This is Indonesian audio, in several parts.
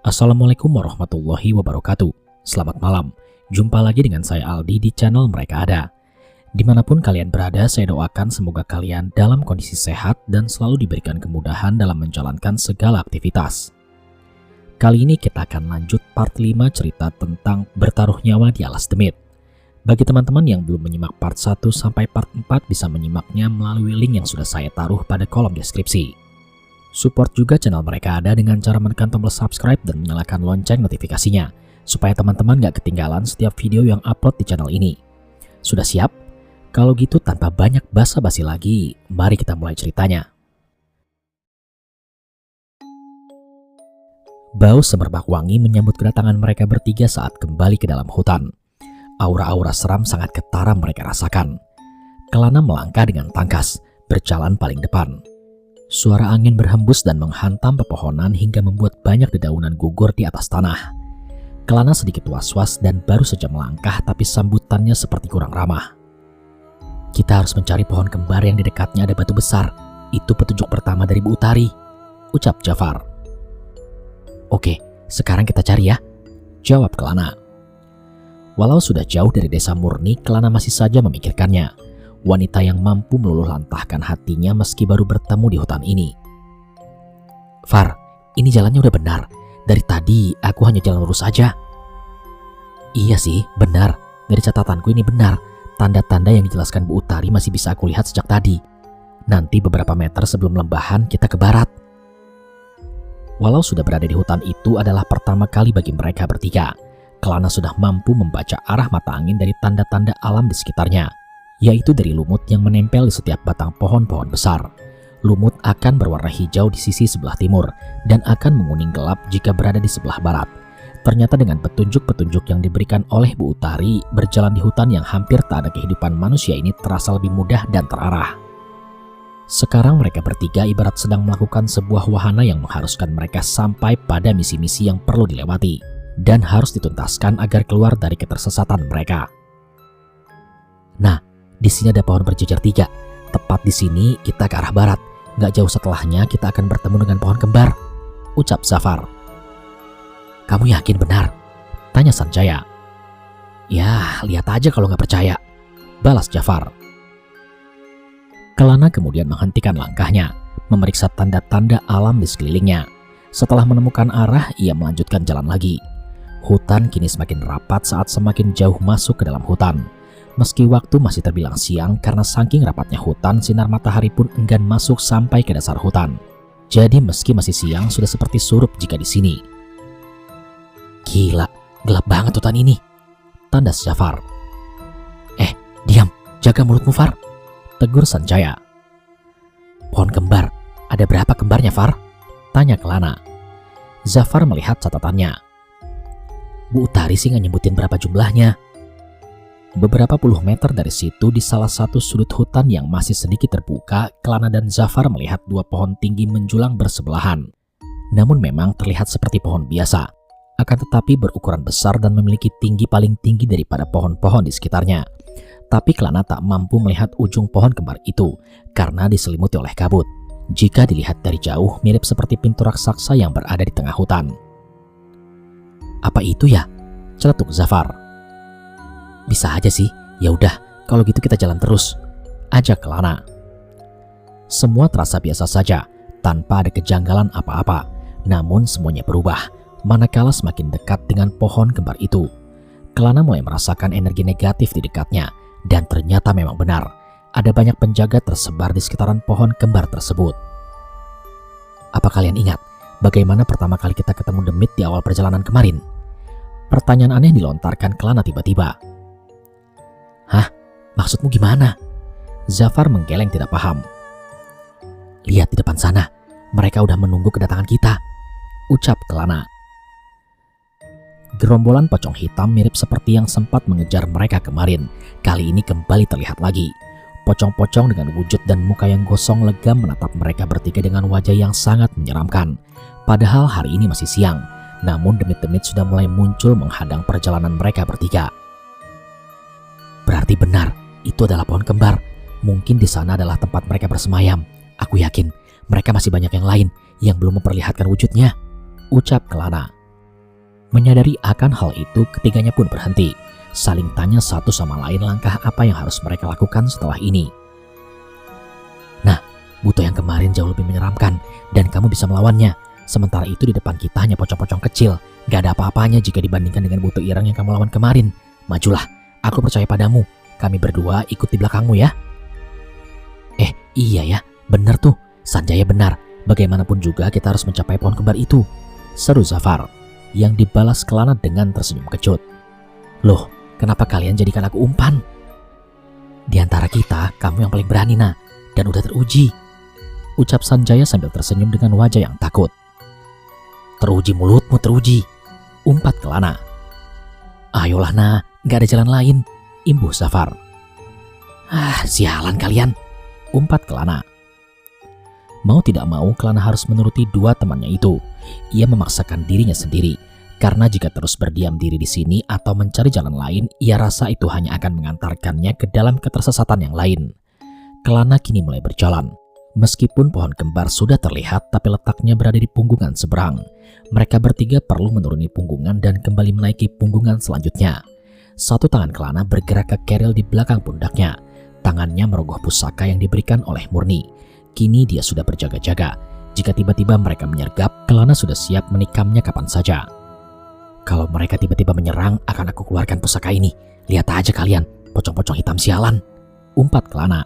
Assalamualaikum warahmatullahi wabarakatuh. Selamat malam, jumpa lagi dengan saya Aldi di channel Mereka Ada. Dimanapun kalian berada, saya doakan semoga kalian dalam kondisi sehat dan selalu diberikan kemudahan dalam menjalankan segala aktivitas. Kali ini kita akan lanjut part 5 cerita tentang bertaruh nyawa di alas demit. Bagi teman-teman yang belum menyimak part 1 sampai part 4 bisa menyimaknya melalui link yang sudah saya taruh pada kolom deskripsi. Support juga channel Mereka Ada dengan cara menekan tombol subscribe dan menyalakan lonceng notifikasinya, supaya teman-teman gak ketinggalan setiap video yang upload di channel ini. Sudah siap? Kalau gitu tanpa banyak basa-basi lagi, mari kita mulai ceritanya. Bau semerbak wangi menyambut kedatangan mereka bertiga saat kembali ke dalam hutan. Aura-aura seram sangat ketara mereka rasakan. Kelana melangkah dengan tangkas, berjalan paling depan. Suara angin berhembus dan menghantam pepohonan hingga membuat banyak dedaunan gugur di atas tanah. Kelana sedikit was-was dan baru saja melangkah, tapi sambutannya seperti kurang ramah. Kita harus mencari pohon kembar yang di dekatnya ada batu besar. Itu petunjuk pertama dari Bu Utari, ucap Jafar. Oke, sekarang kita cari ya, jawab Kelana. Walau sudah jauh dari desa murni, Kelana masih saja memikirkannya. Wanita yang mampu meluluh lantahkan hatinya meski baru bertemu di hutan ini. Far, ini jalannya udah benar. Dari tadi aku hanya jalan lurus aja. Iya sih, benar. Dari catatanku ini benar. Tanda-tanda yang dijelaskan Bu Utari masih bisa aku lihat sejak tadi. Nanti beberapa meter sebelum lembahan kita ke barat. Walau sudah berada di hutan itu adalah pertama kali bagi mereka bertiga, Kelana sudah mampu membaca arah mata angin dari tanda-tanda alam di sekitarnya, yaitu dari lumut yang menempel di setiap batang pohon-pohon besar. Lumut akan berwarna hijau di sisi sebelah timur dan akan menguning gelap jika berada di sebelah barat. Ternyata dengan petunjuk-petunjuk yang diberikan oleh Bu Utari, berjalan di hutan yang hampir tak ada kehidupan manusia ini terasa lebih mudah dan terarah. Sekarang mereka bertiga ibarat sedang melakukan sebuah wahana yang mengharuskan mereka sampai pada misi-misi yang perlu dilewati dan harus dituntaskan agar keluar dari ketersesatan mereka. Nah, di sini ada pohon berjejer 3. Tepat di sini kita ke arah barat. Gak jauh setelahnya kita akan bertemu dengan pohon kembar, ucap Zafar. Kamu yakin benar? Tanya Sanjaya. Ya, lihat aja kalau gak percaya, balas Jafar. Kelana kemudian menghentikan langkahnya, memeriksa tanda-tanda alam di sekelilingnya. Setelah menemukan arah, ia melanjutkan jalan lagi. Hutan kini semakin rapat saat semakin jauh masuk ke dalam hutan. Meski waktu masih terbilang siang karena saking rapatnya hutan, sinar matahari pun enggan masuk sampai ke dasar hutan. Jadi meski masih siang, sudah seperti surup jika di sini. Gila, gelap banget hutan ini, tandas Jafar. Diam, jaga mulutmu Far, tegur Sanjaya. Pohon kembar, ada berapa kembarnya Far? Tanya Kelana. Zafar melihat catatannya. Bu Utari sih nggak nyebutin berapa jumlahnya. Beberapa puluh meter dari situ, di salah satu sudut hutan yang masih sedikit terbuka, Kelana dan Zafar melihat 2 pohon tinggi menjulang bersebelahan. Namun memang terlihat seperti pohon biasa, akan tetapi berukuran besar dan memiliki tinggi paling tinggi daripada pohon-pohon di sekitarnya. Tapi Kelana tak mampu melihat ujung pohon kembar itu karena diselimuti oleh kabut. Jika dilihat dari jauh, mirip seperti pintu raksasa yang berada di tengah hutan. Apa itu ya? Celetuk Zafar. Bisa aja sih, ya udah, kalau gitu kita jalan terus, ajak Kelana. Semua terasa biasa saja, tanpa ada kejanggalan apa-apa. Namun semuanya berubah, manakala semakin dekat dengan pohon kembar itu. Kelana mulai merasakan energi negatif di dekatnya, dan ternyata memang benar, ada banyak penjaga tersebar di sekitaran pohon kembar tersebut. Apa kalian ingat, bagaimana pertama kali kita ketemu demit di awal perjalanan kemarin? Pertanyaan aneh dilontarkan Kelana tiba-tiba. Hah? Maksudmu gimana? Zafar menggeleng tidak paham. Lihat di depan sana, mereka udah menunggu kedatangan kita, ucap Kelana. Gerombolan pocong hitam mirip seperti yang sempat mengejar mereka kemarin, kali ini kembali terlihat lagi. Pocong-pocong dengan wujud dan muka yang gosong legam menatap mereka bertiga dengan wajah yang sangat menyeramkan. Padahal hari ini masih siang, namun demit-demit sudah mulai muncul menghadang perjalanan mereka bertiga. Berarti benar, itu adalah pohon kembar. Mungkin di sana adalah tempat mereka bersemayam. Aku yakin mereka masih banyak yang lain yang belum memperlihatkan wujudnya, ucap Kelana. Menyadari akan hal itu, ketiganya pun berhenti, saling tanya satu sama lain langkah apa yang harus mereka lakukan setelah ini. Nah, buto yang kemarin jauh lebih menyeramkan dan kamu bisa melawannya. Sementara itu di depan kita hanya pocong-pocong kecil. Gak ada apa-apanya jika dibandingkan dengan buto irang yang kamu lawan kemarin. Majulah, aku percaya padamu. Kami berdua ikut di belakangmu ya. Iya ya, benar tuh. Sanjaya benar. Bagaimanapun juga kita harus mencapai pohon kembar itu, seru Zafar, yang dibalas Kelana dengan tersenyum kecut. Loh, kenapa kalian jadikan aku umpan? Di antara kita, kamu yang paling berani, Nak, dan udah teruji, ucap Sanjaya sambil tersenyum dengan wajah yang takut. Teruji mulutmu, teruji, umpat Kelana. Ayolah, Nak, gak ada jalan lain, imbuh Zafar. Sialan kalian, umpat Kelana. Mau tidak mau, Kelana harus menuruti dua temannya itu. Ia memaksakan dirinya sendiri, karena jika terus berdiam diri di sini atau mencari jalan lain, ia rasa itu hanya akan mengantarkannya ke dalam ketersesatan yang lain. Kelana kini mulai berjalan. Meskipun pohon kembar sudah terlihat, tapi letaknya berada di punggungan seberang. Mereka bertiga perlu menuruni punggungan dan kembali menaiki punggungan selanjutnya. Satu tangan Kelana bergerak ke keril di belakang pundaknya. Tangannya merogoh pusaka yang diberikan oleh Murni. Kini dia sudah berjaga-jaga. Jika tiba-tiba mereka menyergap, Kelana sudah siap menikamnya kapan saja. Kalau mereka tiba-tiba menyerang, akan aku keluarkan pusaka ini. Lihat aja kalian, pocong-pocong hitam sialan, umpat Kelana.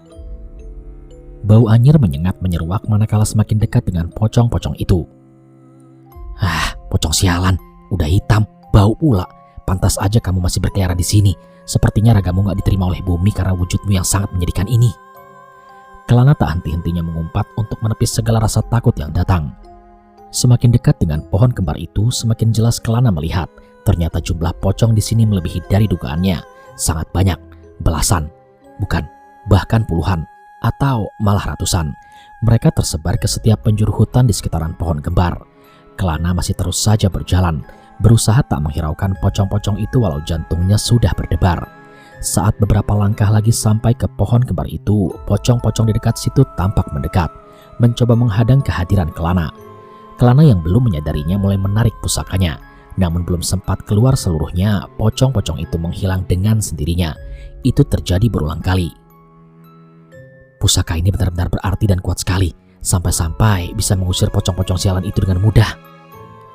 Bau anyir menyengat menyeruak manakala semakin dekat dengan pocong-pocong itu. Pocong sialan, udah hitam, bau pula. Pantas aja kamu masih berkeliaran di sini. Sepertinya ragamu gak diterima oleh bumi karena wujudmu yang sangat menyedihkan ini. Kelana tak henti-hentinya mengumpat untuk menepis segala rasa takut yang datang. Semakin dekat dengan pohon kembar itu, semakin jelas Kelana melihat ternyata jumlah pocong di sini melebihi dari dugaannya. Sangat banyak, belasan, bukan, bahkan puluhan, atau malah ratusan. Mereka tersebar ke setiap penjuru hutan di sekitaran pohon kembar. Kelana masih terus saja berjalan, berusaha tak menghiraukan pocong-pocong itu walau jantungnya sudah berdebar. Saat beberapa langkah lagi sampai ke pohon kembar itu, pocong-pocong di dekat situ tampak mendekat, mencoba menghadang kehadiran Kelana. Kelana yang belum menyadarinya mulai menarik pusakanya, namun belum sempat keluar seluruhnya, pocong-pocong itu menghilang dengan sendirinya. Itu terjadi berulang kali. Pusaka ini benar-benar berarti dan kuat sekali, sampai-sampai bisa mengusir pocong-pocong sialan itu dengan mudah,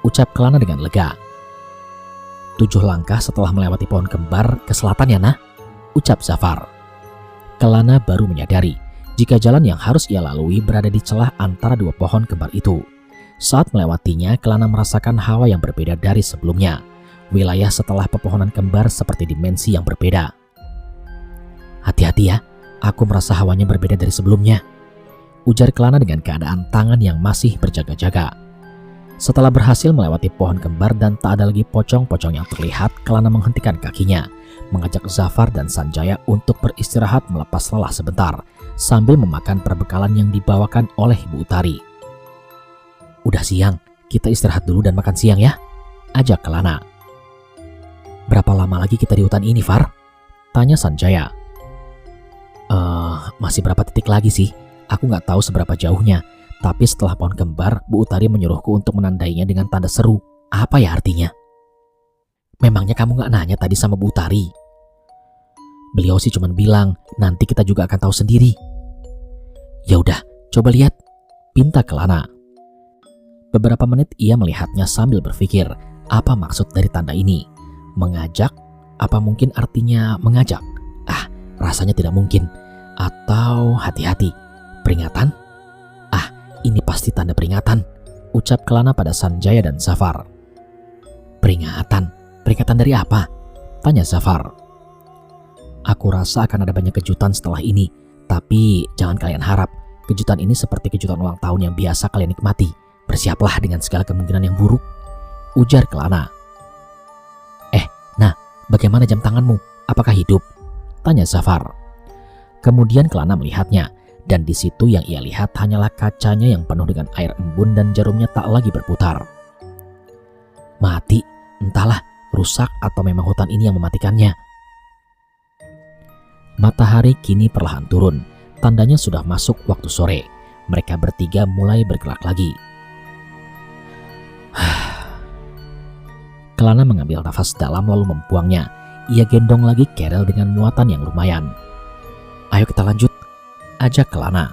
ucap Kelana dengan lega. 7 langkah setelah melewati pohon kembar ke selatan ya, Nah, ucap Zafar. Kelana baru menyadari jika jalan yang harus ia lalui berada di celah antara dua pohon kembar itu. Saat melewatinya, Kelana merasakan hawa yang berbeda dari sebelumnya. Wilayah setelah pepohonan kembar seperti dimensi yang berbeda. Hati-hati ya, aku merasa hawanya berbeda dari sebelumnya, ujar Kelana dengan keadaan tangan yang masih berjaga-jaga. Setelah berhasil melewati pohon kembar dan tak ada lagi pocong-pocong yang terlihat, Kelana menghentikan kakinya, mengajak Zafar dan Sanjaya untuk beristirahat melepas lelah sebentar, sambil memakan perbekalan yang dibawakan oleh Ibu Utari. Udah siang, kita istirahat dulu dan makan siang ya, ajak Kelana. Berapa lama lagi kita di hutan ini, Far? Tanya Sanjaya. Masih berapa titik lagi sih? Aku nggak tahu seberapa jauhnya. Tapi setelah pohon kembar, Bu Utari menyuruhku untuk menandainya dengan tanda seru. Apa ya artinya? Memangnya kamu gak nanya tadi sama Bu Utari? Beliau sih cuma bilang, nanti kita juga akan tahu sendiri. Ya udah, coba lihat, pinta Kelana. Beberapa menit ia melihatnya sambil berpikir, apa maksud dari tanda ini? Mengajak? Apa mungkin artinya mengajak? Rasanya tidak mungkin. Atau hati-hati, peringatan? Ini pasti tanda peringatan, ucap Kelana pada Sanjaya dan Zafar. Peringatan? Peringatan dari apa? Tanya Zafar. Aku rasa akan ada banyak kejutan setelah ini, tapi jangan kalian harap. Kejutan ini seperti kejutan ulang tahun yang biasa kalian nikmati. Bersiaplah dengan segala kemungkinan yang buruk, ujar Kelana. Nah, bagaimana jam tanganmu? Apakah hidup? Tanya Zafar. Kemudian Kelana melihatnya. Dan di situ yang ia lihat hanyalah kacanya yang penuh dengan air embun dan jarumnya tak lagi berputar. Mati, entahlah rusak atau memang hutan ini yang mematikannya. Matahari kini perlahan turun, tandanya sudah masuk waktu sore. Mereka bertiga mulai bergerak lagi. Kelana mengambil nafas dalam lalu membuangnya. Ia gendong lagi Carel dengan muatan yang lumayan. "Ayo kita lanjut," ajak Kelana.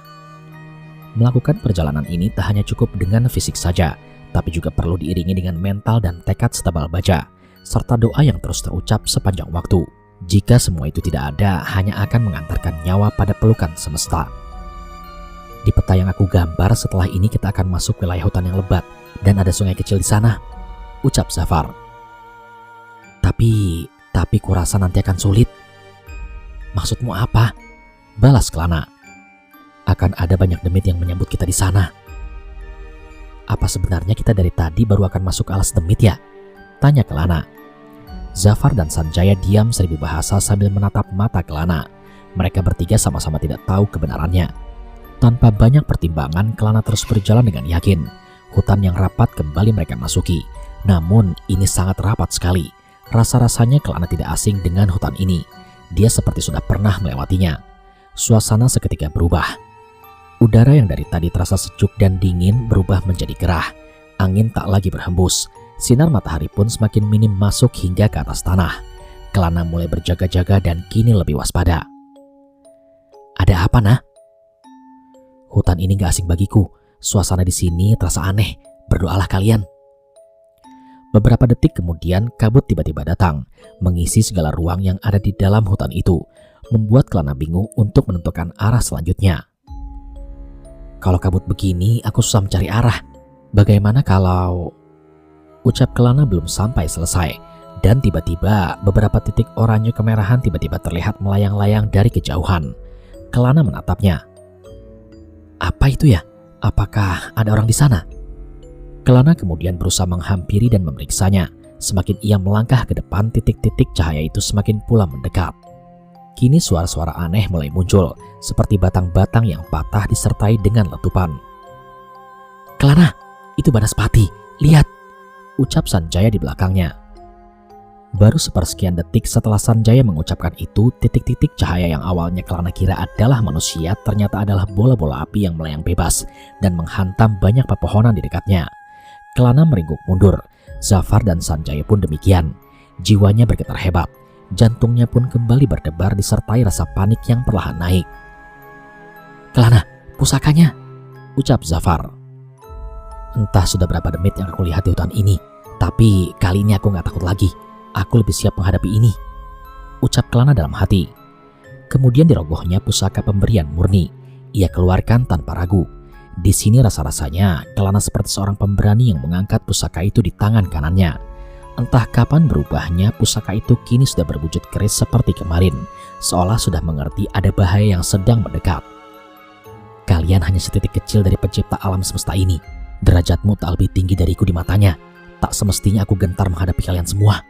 Melakukan perjalanan ini tak hanya cukup dengan fisik saja, tapi juga perlu diiringi dengan mental dan tekad setebal baja, serta doa yang terus terucap sepanjang waktu. Jika semua itu tidak ada, hanya akan mengantarkan nyawa pada pelukan semesta. "Di peta yang aku gambar, setelah ini kita akan masuk wilayah hutan yang lebat dan ada sungai kecil di sana," ucap Zafar. Tapi kurasa nanti akan sulit." "Maksudmu apa?" balas Kelana. "Akan ada banyak demit yang menyambut kita di sana." "Apa sebenarnya kita dari tadi baru akan masuk alas demit ya?" tanya Kelana. Zafar dan Sanjaya diam seribu bahasa sambil menatap mata Kelana. Mereka bertiga sama-sama tidak tahu kebenarannya. Tanpa banyak pertimbangan, Kelana terus berjalan dengan yakin. Hutan yang rapat kembali mereka masuki. Namun ini sangat rapat sekali. Rasa-rasanya Kelana tidak asing dengan hutan ini. Dia seperti sudah pernah melewatinya. Suasana seketika berubah. Udara yang dari tadi terasa sejuk dan dingin berubah menjadi gerah. Angin tak lagi berhembus. Sinar matahari pun semakin minim masuk hingga ke atas tanah. Kelana mulai berjaga-jaga dan kini lebih waspada. "Ada apa, Nah?" "Hutan ini gak asing bagiku. Suasana di sini terasa aneh. Berdoalah kalian." Beberapa detik kemudian kabut tiba-tiba datang, mengisi segala ruang yang ada di dalam hutan itu, membuat Kelana bingung untuk menentukan arah selanjutnya. "Kalau kabut begini, aku susah mencari arah. Bagaimana kalau..." Ucap Kelana belum sampai selesai, dan tiba-tiba beberapa titik oranye kemerahan tiba-tiba terlihat melayang-layang dari kejauhan. Kelana menatapnya. "Apa itu ya? Apakah ada orang di sana?" Kelana kemudian berusaha menghampiri dan memeriksanya. Semakin ia melangkah ke depan, titik-titik cahaya itu semakin pula mendekat. Kini suara-suara aneh mulai muncul, seperti batang-batang yang patah disertai dengan letupan. "Kelana, itu Banaspati, lihat!" ucap Sanjaya di belakangnya. Baru sepersekian detik setelah Sanjaya mengucapkan itu, titik-titik cahaya yang awalnya Kelana kira adalah manusia ternyata adalah bola-bola api yang melayang bebas dan menghantam banyak pepohonan di dekatnya. Kelana meringkuk mundur. Zafar dan Sanjaya pun demikian. Jiwanya bergetar hebat. Jantungnya pun kembali berdebar disertai rasa panik yang perlahan naik. "Kelana, pusakanya!" ucap Zafar. "Entah sudah berapa demit yang aku lihat di hutan ini, tapi kali ini aku gak takut lagi. Aku lebih siap menghadapi ini," ucap Kelana dalam hati. Kemudian dirogohnya pusaka pemberian murni. Ia keluarkan tanpa ragu. Di sini rasa-rasanya Kelana seperti seorang pemberani yang mengangkat pusaka itu di tangan kanannya. Entah kapan berubahnya, pusaka itu kini sudah berwujud keris seperti kemarin, seolah sudah mengerti ada bahaya yang sedang mendekat. "Kalian hanya setitik kecil dari pencipta alam semesta ini. Derajatmu tak lebih tinggi dariku di matanya. Tak semestinya aku gentar menghadapi kalian semua."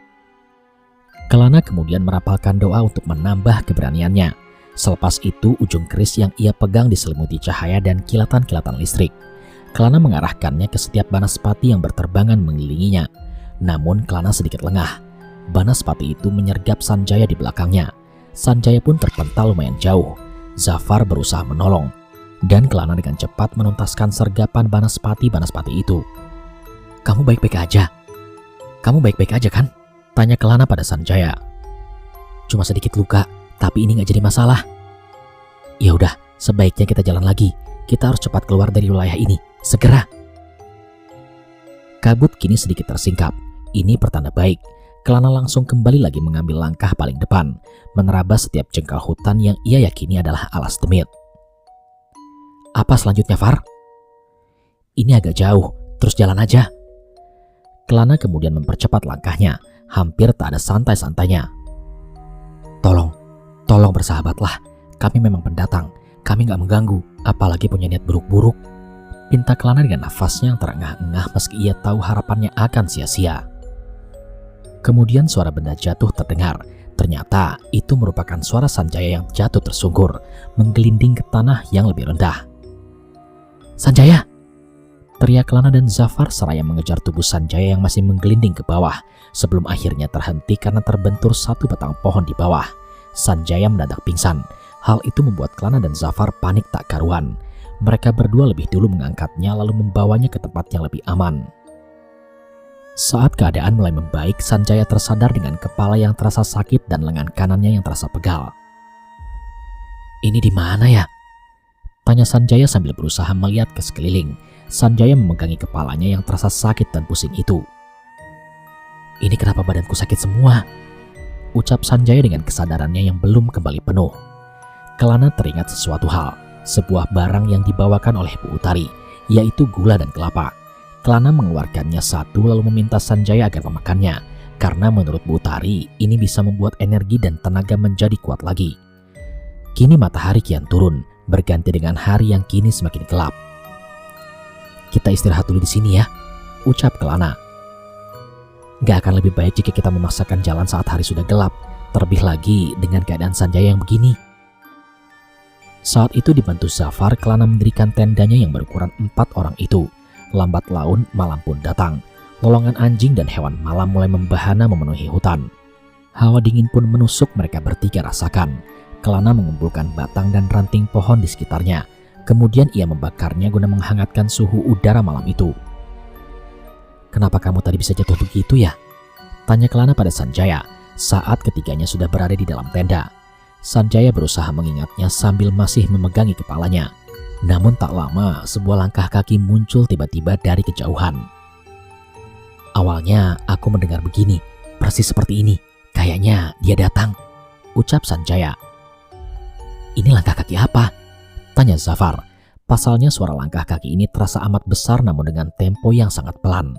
Kelana kemudian merapalkan doa untuk menambah keberaniannya. Selepas itu, ujung keris yang ia pegang diselimuti cahaya dan kilatan-kilatan listrik. Kelana mengarahkannya ke setiap Banaspati yang berterbangan mengelilinginya. Namun Kelana sedikit lengah. Banaspati itu menyergap Sanjaya di belakangnya. Sanjaya pun terpental lumayan jauh. Zafar berusaha menolong, dan Kelana dengan cepat menuntaskan sergapan Banaspati itu. "Kamu baik-baik aja? Kamu baik-baik aja kan?" tanya Kelana pada Sanjaya. "Cuma sedikit luka, tapi ini gak jadi masalah." "Ya udah, sebaiknya kita jalan lagi. Kita harus cepat keluar dari wilayah ini, segera." Kabut kini sedikit tersingkap. Ini pertanda baik. Kelana langsung kembali lagi mengambil langkah paling depan, menerabas setiap jengkal hutan yang ia yakini adalah alas demit. "Apa selanjutnya, Far?" "Ini agak jauh, terus jalan aja." Kelana kemudian mempercepat langkahnya. Hampir tak ada santai-santainya. Tolong bersahabatlah. Kami memang pendatang. Kami gak mengganggu, apalagi punya niat buruk-buruk," pinta Kelana dengan nafasnya yang terengah-engah meski ia tahu harapannya akan sia-sia. Kemudian suara benda jatuh terdengar. Ternyata itu merupakan suara Sanjaya yang jatuh tersungkur, menggelinding ke tanah yang lebih rendah. "Sanjaya!" teriak Kelana dan Zafar seraya mengejar tubuh Sanjaya yang masih menggelinding ke bawah, sebelum akhirnya terhenti karena terbentur satu batang pohon di bawah. Sanjaya mendadak pingsan. Hal itu membuat Kelana dan Zafar panik tak karuan. Mereka berdua lebih dulu mengangkatnya lalu membawanya ke tempat yang lebih aman. Saat keadaan mulai membaik, Sanjaya tersadar dengan kepala yang terasa sakit dan lengan kanannya yang terasa pegal. "Ini di mana ya?" tanya Sanjaya sambil berusaha melihat ke sekeliling. Sanjaya memegangi kepalanya yang terasa sakit dan pusing itu. "Ini kenapa badanku sakit semua?" ucap Sanjaya dengan kesadarannya yang belum kembali penuh. Kelana teringat sesuatu hal, sebuah barang yang dibawakan oleh Bu Utari, yaitu gula dan kelapa. Kelana mengeluarkannya satu lalu meminta Sanjaya agar memakannya, karena menurut Bu Utari ini bisa membuat energi dan tenaga menjadi kuat lagi. Kini matahari kian turun, berganti dengan hari yang kini semakin gelap. "Kita istirahat dulu di sini ya," ucap Kelana. "Gak akan lebih baik jika kita memaksakan jalan saat hari sudah gelap, terlebih lagi dengan keadaan Sanjaya yang begini." Saat itu dibantu Zafar, Kelana mendirikan tendanya yang berukuran 4 orang itu. Lambat laun malam pun datang. Lolongan anjing dan hewan malam mulai membahana memenuhi hutan. Hawa dingin pun menusuk mereka bertiga rasakan. Kelana mengumpulkan batang dan ranting pohon di sekitarnya. Kemudian ia membakarnya guna menghangatkan suhu udara malam itu. "Kenapa kamu tadi bisa jatuh begitu ya?" tanya Kelana pada Sanjaya saat ketiganya sudah berada di dalam tenda. Sanjaya berusaha mengingatnya sambil masih memegangi kepalanya. Namun tak lama sebuah langkah kaki muncul tiba-tiba dari kejauhan. "Awalnya aku mendengar begini, persis seperti ini. Kayaknya dia datang," ucap Sanjaya. "Ini langkah kaki apa?" tanya Zafar. Pasalnya suara langkah kaki ini terasa amat besar namun dengan tempo yang sangat pelan.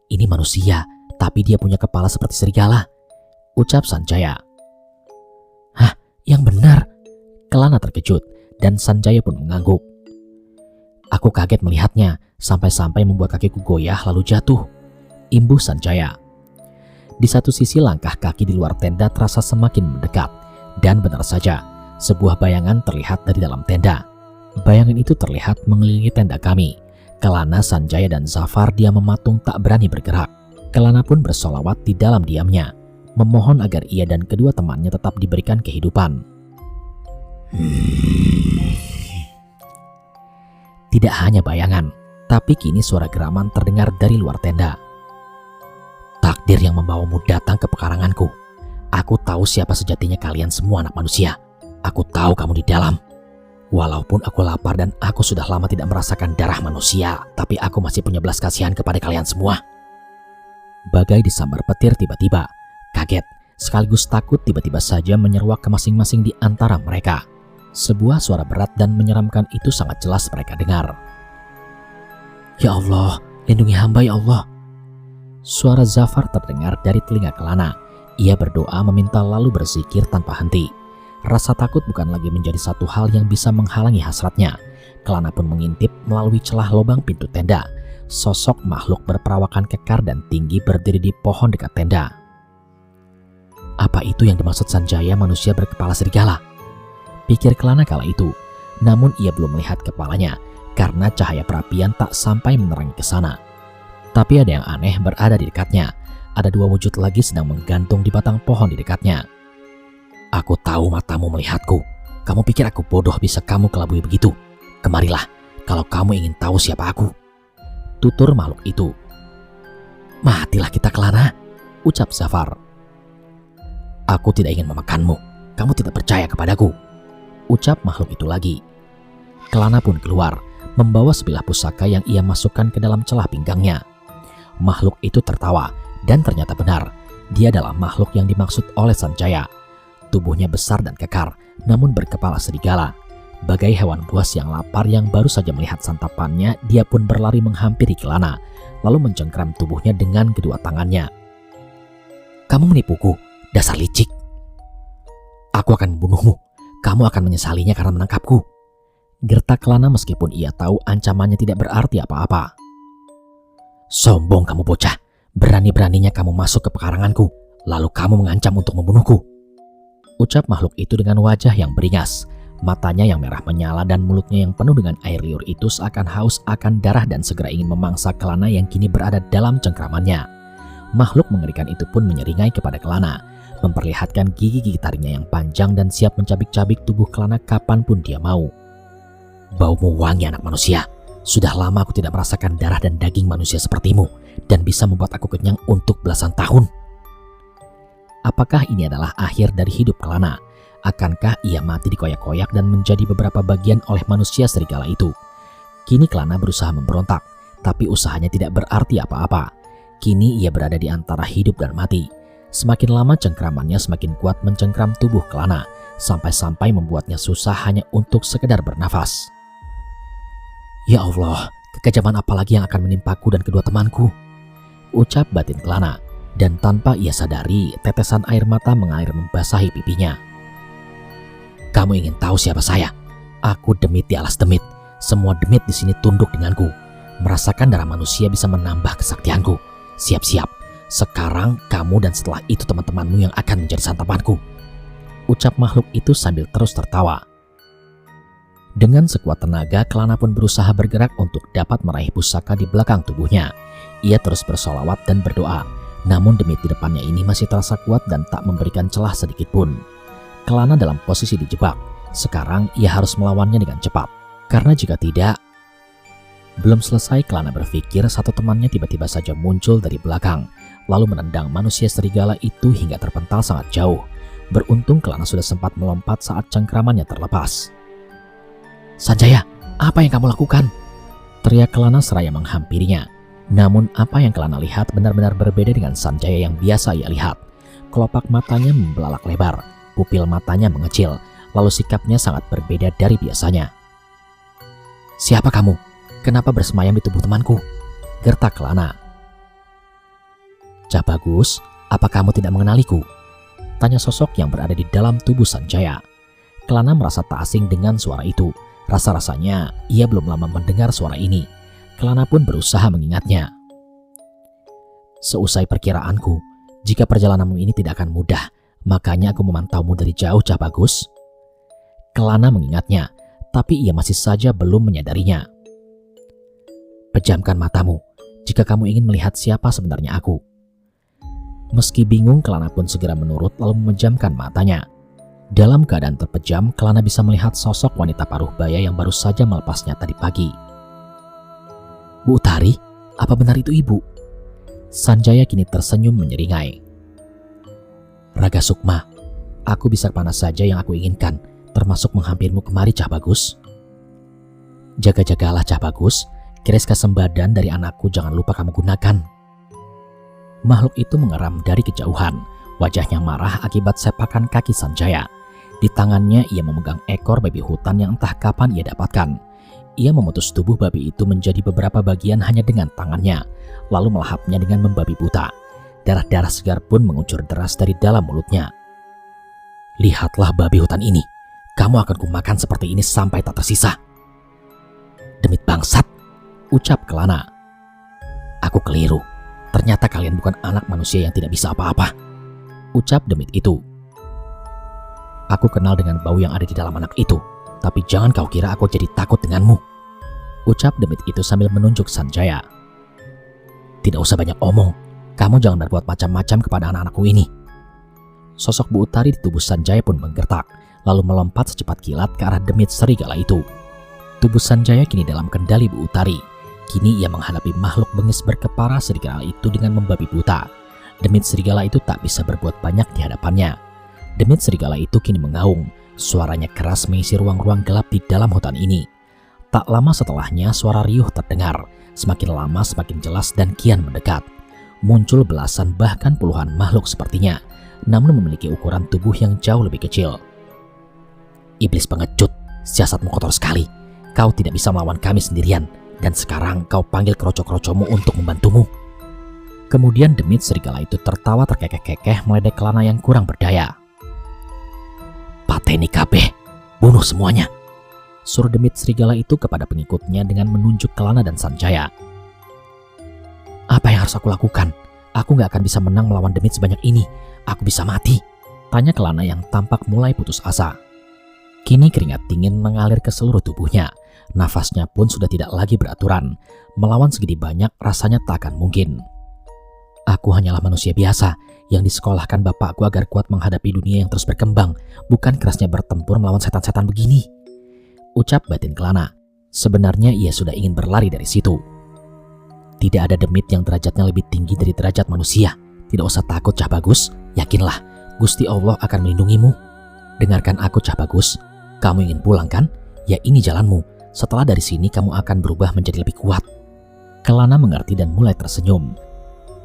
"Ini manusia, tapi dia punya kepala seperti serigala," ucap Sanjaya. "Hah, yang benar?" Kelana terkejut dan Sanjaya pun mengangguk. "Aku kaget melihatnya, sampai-sampai membuat kakiku goyah lalu jatuh," imbuh Sanjaya. Di satu sisi langkah kaki di luar tenda terasa semakin mendekat. Dan benar saja, sebuah bayangan terlihat dari dalam tenda. Bayangan itu terlihat mengelilingi tenda kami. Kelana, Sanjaya dan Zafar diam mematung tak berani bergerak. Kelana pun bersolawat di dalam diamnya, memohon agar ia dan kedua temannya tetap diberikan kehidupan. Tidak hanya bayangan, tapi kini suara geraman terdengar dari luar tenda. "Takdir yang membawamu datang ke pekaranganku. Aku tahu siapa sejatinya kalian semua anak manusia. Aku tahu kamu di dalam. Walaupun aku lapar dan aku sudah lama tidak merasakan darah manusia, tapi aku masih punya belas kasihan kepada kalian semua." Bagai disambar petir tiba-tiba, kaget sekaligus takut tiba-tiba saja menyeruak ke masing-masing di antara mereka. Sebuah suara berat dan menyeramkan itu sangat jelas mereka dengar. "Ya Allah, lindungi hamba ya Allah." Suara Zafar terdengar dari telinga Kelana. Ia berdoa meminta lalu berzikir tanpa henti. Rasa takut bukan lagi menjadi satu hal yang bisa menghalangi hasratnya. Kelana pun mengintip melalui celah lubang pintu tenda. Sosok makhluk berperawakan kekar dan tinggi berdiri di pohon dekat tenda. Apa itu yang dimaksud Sanjaya manusia berkepala serigala? Pikir Kelana kala itu. Namun ia belum melihat kepalanya karena cahaya perapian tak sampai menerangi ke sana. Tapi ada yang aneh berada di dekatnya. Ada dua wujud lagi sedang menggantung di batang pohon di dekatnya. "Aku tahu matamu melihatku. Kamu pikir aku bodoh bisa kamu kelabui begitu? Kemarilah kalau kamu ingin tahu siapa aku," tutur makhluk itu. "Matilah kita Kelana," ucap Zafar. "Aku tidak ingin memakanmu. Kamu tidak percaya kepadaku," ucap makhluk itu lagi. Kelana pun keluar, membawa sebilah pusaka yang ia masukkan ke dalam celah pinggangnya. Makhluk itu tertawa, dan ternyata benar. Dia adalah makhluk yang dimaksud oleh Sanjaya. Tubuhnya besar dan kekar, namun berkepala serigala. Bagai hewan buas yang lapar yang baru saja melihat santapannya, dia pun berlari menghampiri Kelana, lalu mencengkram tubuhnya dengan kedua tangannya. "Kamu menipuku, dasar licik. Aku akan membunuhmu. Kamu akan menyesalinya karena menangkapku," gertak Kelana meskipun ia tahu ancamannya tidak berarti apa-apa. "Sombong kamu bocah. Berani-beraninya kamu masuk ke pekaranganku, lalu kamu mengancam untuk membunuhku," ucap makhluk itu dengan wajah yang beringas. Matanya yang merah menyala dan mulutnya yang penuh dengan air liur itu seakan haus akan darah dan segera ingin memangsa Kelana yang kini berada dalam cengkramannya. Makhluk mengerikan itu pun menyeringai kepada Kelana, memperlihatkan gigi-gigi taringnya yang panjang dan siap mencabik-cabik tubuh Kelana kapanpun dia mau. "Baumu wangi anak manusia. Sudah lama aku tidak merasakan darah dan daging manusia sepertimu dan bisa membuat aku kenyang untuk belasan tahun. Apakah ini adalah akhir dari hidup Kelana? Akankah ia mati dikoyak-koyak dan menjadi beberapa bagian oleh manusia serigala itu? Kini Kelana berusaha memberontak, tapi usahanya tidak berarti apa-apa. Kini ia berada di antara hidup dan mati. Semakin lama cengkramannya semakin kuat mencengkram tubuh Kelana, sampai-sampai membuatnya susah hanya untuk sekedar bernafas. Ya Allah, kekejaman apa lagi yang akan menimpaku dan kedua temanku? Ucap batin Kelana, dan tanpa ia sadari, tetesan air mata mengalir membasahi pipinya. Kamu ingin tahu siapa saya? Aku demit di alas demit. Semua demit di sini tunduk denganku. Merasakan darah manusia bisa menambah kesaktianku. Siap-siap. Sekarang kamu dan setelah itu teman-temanmu yang akan menjadi santapanku. Ucap makhluk itu sambil terus tertawa. Dengan sekuat tenaga, Kelana pun berusaha bergerak untuk dapat meraih pusaka di belakang tubuhnya. Ia terus bersolawat dan berdoa. Namun demit di depannya ini masih terasa kuat dan tak memberikan celah sedikit pun. Kelana dalam posisi dijebak. Sekarang ia harus melawannya dengan cepat. Karena jika tidak... Belum selesai Kelana berpikir, satu temannya tiba-tiba saja muncul dari belakang, lalu menendang manusia serigala itu hingga terpental sangat jauh. Beruntung Kelana sudah sempat melompat saat cengkramannya terlepas. Sanjaya, apa yang kamu lakukan? Teriak Kelana seraya menghampirinya. Namun apa yang Kelana lihat benar-benar berbeda dengan Sanjaya yang biasa ia lihat. Kelopak matanya membelalak lebar, pupil matanya mengecil, lalu sikapnya sangat berbeda dari biasanya. Siapa kamu? Kenapa bersemayam di tubuh temanku? Gertak Kelana. Cah Bagus, apa kamu tidak mengenaliku? Tanya sosok yang berada di dalam tubuh Sanjaya. Kelana merasa tak asing dengan suara itu. Rasa-rasanya ia belum lama mendengar suara ini. Kelana pun berusaha mengingatnya. Seusai perkiraanku, jika perjalananmu ini tidak akan mudah, makanya aku memantaumu dari jauh, Cah Bagus. Kelana mengingatnya, tapi ia masih saja belum menyadarinya. Pejamkan matamu jika kamu ingin melihat siapa sebenarnya aku. Meski bingung, Kelana pun segera menurut lalu memejamkan matanya. Dalam keadaan terpejam, Kelana bisa melihat sosok wanita paruh baya yang baru saja melepasnya tadi pagi. Bu Utari, apa benar itu ibu? Sanjaya kini tersenyum menyeringai. Raga Sukma, aku bisa kemana saja yang aku inginkan, termasuk menghampirmu kemari, Cah Bagus. Jaga-jagalah, Cah Bagus. Keris kesembadan dari anakku jangan lupa kamu gunakan. Makhluk itu mengeram dari kejauhan. Wajahnya marah akibat sepakan kaki Sanjaya. Di tangannya ia memegang ekor babi hutan yang entah kapan ia dapatkan. Ia memutus tubuh babi itu menjadi beberapa bagian hanya dengan tangannya, lalu melahapnya dengan membabi buta. Darah-darah segar pun mengucur deras dari dalam mulutnya. Lihatlah babi hutan ini. Kamu akan kumakan seperti ini sampai tak tersisa. Demit bangsat, ucap Kelana. Aku keliru. Ternyata kalian bukan anak manusia yang tidak bisa apa-apa. Ucap demit itu. Aku kenal dengan bau yang ada di dalam anak itu. Tapi jangan kau kira aku jadi takut denganmu. Ucap demit itu sambil menunjuk Sanjaya. Tidak usah banyak omong. Kamu jangan berbuat macam-macam kepada anak-anakku ini. Sosok Bu Utari di tubuh Sanjaya pun menggertak, lalu melompat secepat kilat ke arah demit serigala itu. Tubuh Sanjaya kini dalam kendali Bu Utari. Kini ia menghadapi makhluk bengis berkepala serigala itu dengan membabi buta. Demit serigala itu tak bisa berbuat banyak di hadapannya. Demit serigala itu kini mengaung. Suaranya keras mengisi ruang-ruang gelap di dalam hutan ini. Tak lama setelahnya suara riuh terdengar. Semakin lama semakin jelas dan kian mendekat. Muncul belasan bahkan puluhan makhluk sepertinya, namun memiliki ukuran tubuh yang jauh lebih kecil. Iblis pengecut, siasatmu kotor sekali. Kau tidak bisa melawan kami sendirian. Dan sekarang kau panggil kroco-krocomu untuk membantumu. Kemudian demit serigala itu tertawa terkekeh-kekeh meledek Kelana yang kurang berdaya. Pateni kabeh, bunuh semuanya. Suruh demit serigala itu kepada pengikutnya dengan menunjuk Kelana dan Sanjaya. Apa yang harus aku lakukan? Aku gak akan bisa menang melawan demit sebanyak ini. Aku bisa mati. Tanya Kelana yang tampak mulai putus asa. Kini keringat dingin mengalir ke seluruh tubuhnya. Nafasnya pun sudah tidak lagi beraturan. Melawan segini banyak rasanya tak akan mungkin. Aku hanyalah manusia biasa yang disekolahkan bapakku agar kuat menghadapi dunia yang terus berkembang, bukan kerasnya bertempur melawan setan-setan begini. Ucap batin Kelana. Sebenarnya ia sudah ingin berlari dari situ. Tidak ada demit yang derajatnya lebih tinggi dari derajat manusia. Tidak usah takut, Cah Bagus. Yakinlah, Gusti Allah akan melindungimu. Dengarkan aku, Cah Bagus. Kamu ingin pulang kan? Ya, ini jalanmu. Setelah dari sini kamu akan berubah menjadi lebih kuat. Kelana mengerti dan mulai tersenyum.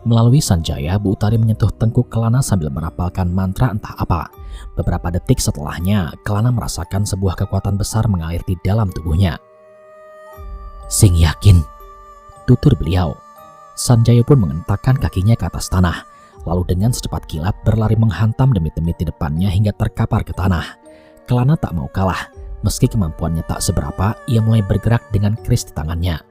Melalui Sanjaya, Bu Utari menyentuh tengkuk Kelana sambil merapalkan mantra entah apa. Beberapa detik setelahnya, Kelana merasakan sebuah kekuatan besar mengalir di dalam tubuhnya. Sing yakin, tutur beliau. Sanjaya pun mengentakkan kakinya ke atas tanah, lalu dengan secepat kilat berlari menghantam demit-demit di depannya hingga terkapar ke tanah. Kelana tak mau kalah. Meski kemampuannya tak seberapa, ia mulai bergerak dengan keris di tangannya.